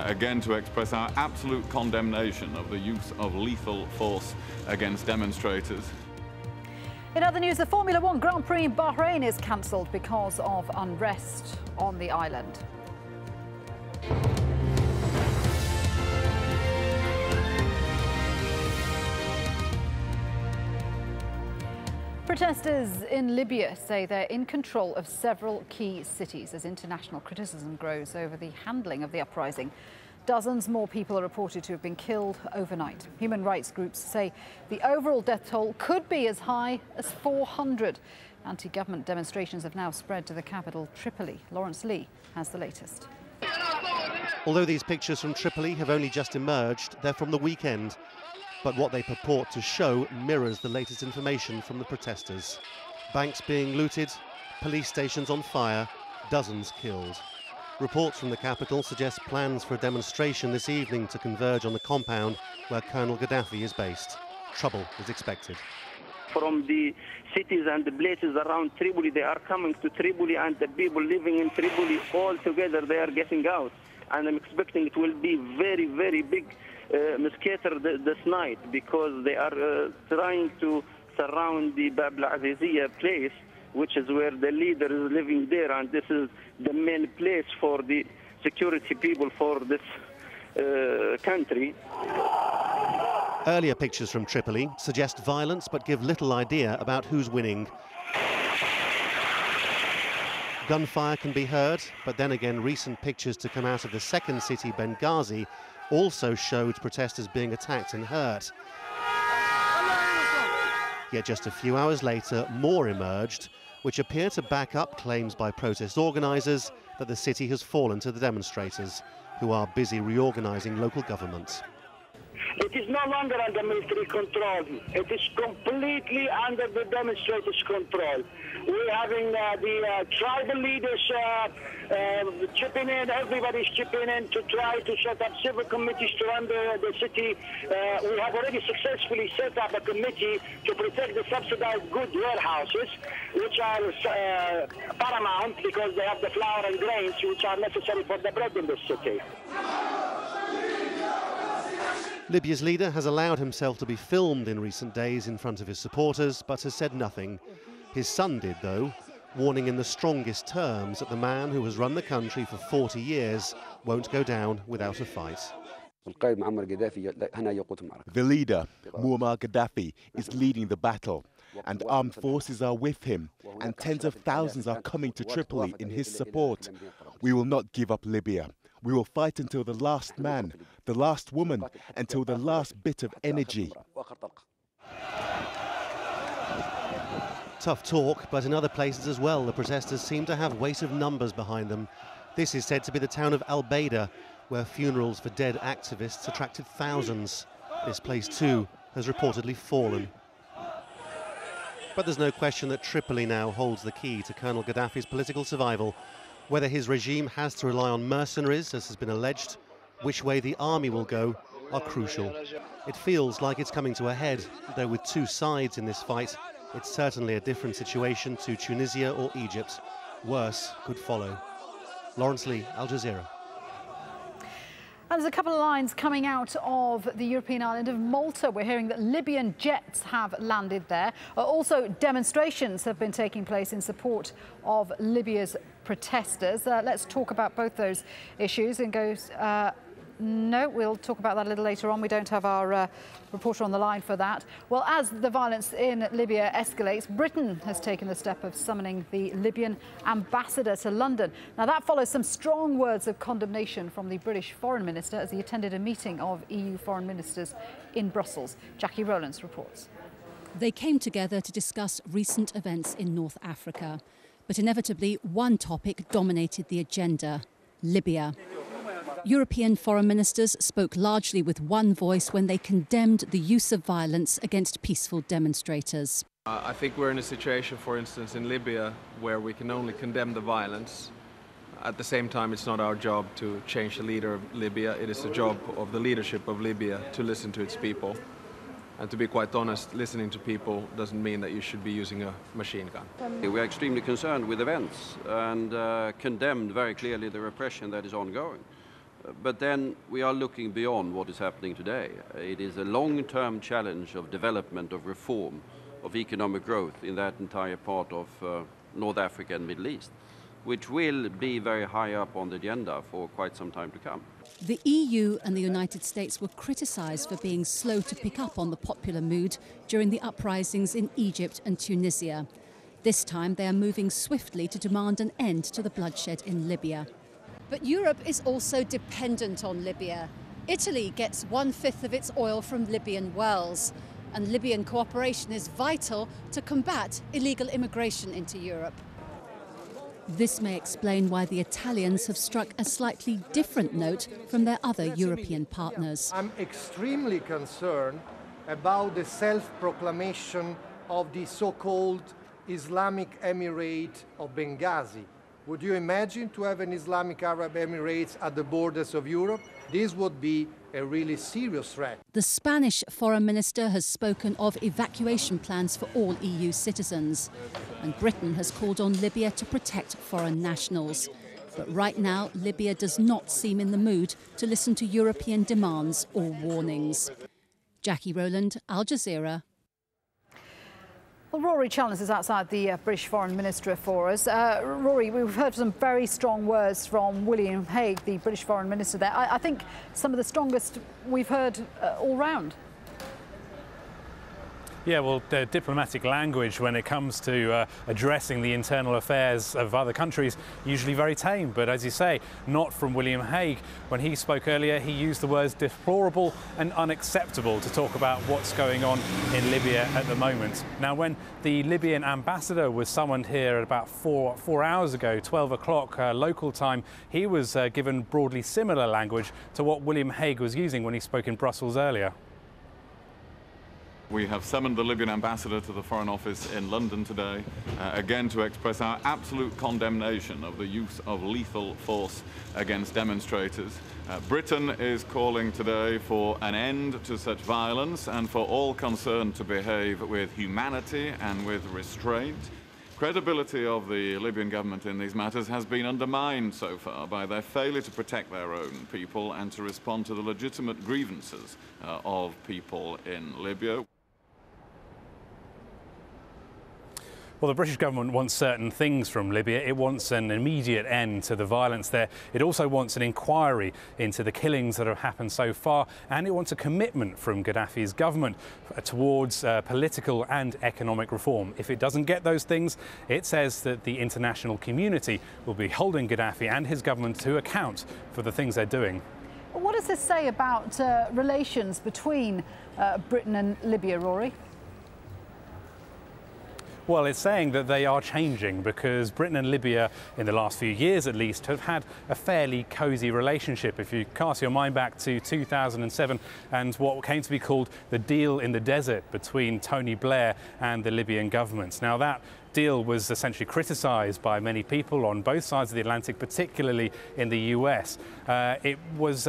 again to express our absolute condemnation of the use of lethal force against demonstrators. In other news, the Formula One Grand Prix in Bahrain is cancelled because of unrest on the island. Protesters in Libya say they're in control of several key cities as international criticism grows over the handling of the uprising. Dozens more people are reported to have been killed overnight. Human rights groups say the overall death toll could be as high as 400. Anti-government demonstrations have now spread to the capital, Tripoli. Lawrence Lee has the latest. Although these pictures from Tripoli have only just emerged, they're from the weekend. But what they purport to show mirrors the latest information from the protesters. Banks being looted, police stations on fire, dozens killed. Reports from the capital suggest plans for a demonstration this evening to converge on the compound where Colonel Gaddafi is based. Trouble is expected. From the cities and the places around Tripoli, they are coming to Tripoli, and the people living in Tripoli all together, they are getting out. And I'm expecting it will be very, very big massacre this night, because they are trying to surround the Bab AlJazeera place, which is where the leader is living there, and this is the main place for the security people for this country. Earlier pictures from Tripoli suggest violence but give little idea about who's winning. Gunfire can be heard, but then again recent pictures to come out of the second city, Benghazi, also showed protesters being attacked and hurt. Yet just a few hours later, more emerged, which appear to back up claims by protest organisers that the city has fallen to the demonstrators, who are busy reorganising local governments. It is no longer under military control. It is completely under the demonstrators' control. We're having the tribal leaders chipping in, everybody's chipping in to try to set up civil committees to run the city. We have already successfully set up a committee to protect the subsidized goods warehouses, which are paramount because they have the flour and grains which are necessary for the bread in the city. Libya's leader has allowed himself to be filmed in recent days in front of his supporters, but has said nothing. His son did, though, warning in the strongest terms that the man who has run the country for 40 years won't go down without a fight. The leader, Muammar Gaddafi, is leading the battle, and armed forces are with him, and tens of thousands are coming to Tripoli in his support. We will not give up Libya. We will fight until the last man, the last woman, until the last bit of energy. Tough talk, but in other places as well, the protesters seem to have weight of numbers behind them. This is said to be the town of Al-Baida, where funerals for dead activists attracted thousands. This place, too, has reportedly fallen. But there's no question that Tripoli now holds the key to Colonel Gaddafi's political survival. Whether his regime has to rely on mercenaries, as has been alleged, which way the army will go, are crucial. It feels like it's coming to a head, though with two sides in this fight, it's certainly a different situation to Tunisia or Egypt. Worse could follow. Lawrence Lee, Al Jazeera. And there's a couple of lines coming out of the European island of Malta. We're hearing that Libyan jets have landed there. Also, demonstrations have been taking place in support of Libya's protesters. Let's talk about both those issues and goes... No, we'll talk about that a little later on. We don't have our reporter on the line for that. Well, as the violence in Libya escalates, Britain has taken the step of summoning the Libyan ambassador to London. Now, that follows some strong words of condemnation from the British Foreign Minister as he attended a meeting of EU foreign ministers in Brussels. Jackie Rowlands reports. They came together to discuss recent events in North Africa. But inevitably, one topic dominated the agenda: Libya. European foreign ministers spoke largely with one voice when they condemned the use of violence against peaceful demonstrators. I think we're in a situation, for instance, in Libya, where we can only condemn the violence. At the same time, it's not our job to change the leader of Libya. It is the job of the leadership of Libya to listen to its people. And to be quite honest, listening to people doesn't mean that you should be using a machine gun. We are extremely concerned with events and condemned very clearly the repression that is ongoing. But then we are looking beyond what is happening today. It is a long-term challenge of development, of reform, of economic growth in that entire part of North Africa and Middle East, which will be very high up on the agenda for quite some time to come. The EU and the United States were criticised for being slow to pick up on the popular mood during the uprisings in Egypt and Tunisia. This time they are moving swiftly to demand an end to the bloodshed in Libya. But Europe is also dependent on Libya. Italy gets 1/5 of its oil from Libyan wells, and Libyan cooperation is vital to combat illegal immigration into Europe. This may explain why the Italians have struck a slightly different note from their other European partners. I'm extremely concerned about the self-proclamation of the so-called Islamic Emirate of Benghazi. Would you imagine to have an Islamic Arab Emirates at the borders of Europe? This would be a really serious threat. The Spanish foreign minister has spoken of evacuation plans for all EU citizens. And Britain has called on Libya to protect foreign nationals. But right now, Libya does not seem in the mood to listen to European demands or warnings. Jackie Rowland, Al Jazeera. Well, Rory Chalmers is outside the British Foreign Minister for us. Rory, we've heard some very strong words from William Hague, the British Foreign Minister there. I think some of the strongest we've heard all round. Yeah, well, the diplomatic language when it comes to addressing the internal affairs of other countries, usually very tame. But as you say, not from William Hague. When he spoke earlier, he used the words deplorable and unacceptable to talk about what's going on in Libya at the moment. Now, when the Libyan ambassador was summoned here at about four hours ago, 12 o'clock local time, he was given broadly similar language to what William Hague was using when he spoke in Brussels earlier. We have summoned the Libyan ambassador to the Foreign Office in London today, again to express our absolute condemnation of the use of lethal force against demonstrators. Britain is calling today for an end to such violence and for all concerned to behave with humanity and with restraint. Credibility of the Libyan government in these matters has been undermined so far by their failure to protect their own people and to respond to the legitimate grievances of people in Libya. Well, the British government wants certain things from Libya. It wants an immediate end to the violence there. It also wants an inquiry into the killings that have happened so far, and it wants a commitment from Gaddafi's government towards political and economic reform. If it doesn't get those things, it says that the international community will be holding Gaddafi and his government to account for the things they're doing. What does this say about relations between Britain and Libya, Rory? Well, it's saying that they are changing because Britain and Libya, in the last few years at least, have had a fairly cosy relationship. If you cast your mind back to 2007 and what came to be called the deal in the desert between Tony Blair and the Libyan government. Now, that deal was essentially criticised by many people on both sides of the Atlantic, particularly in the US. It was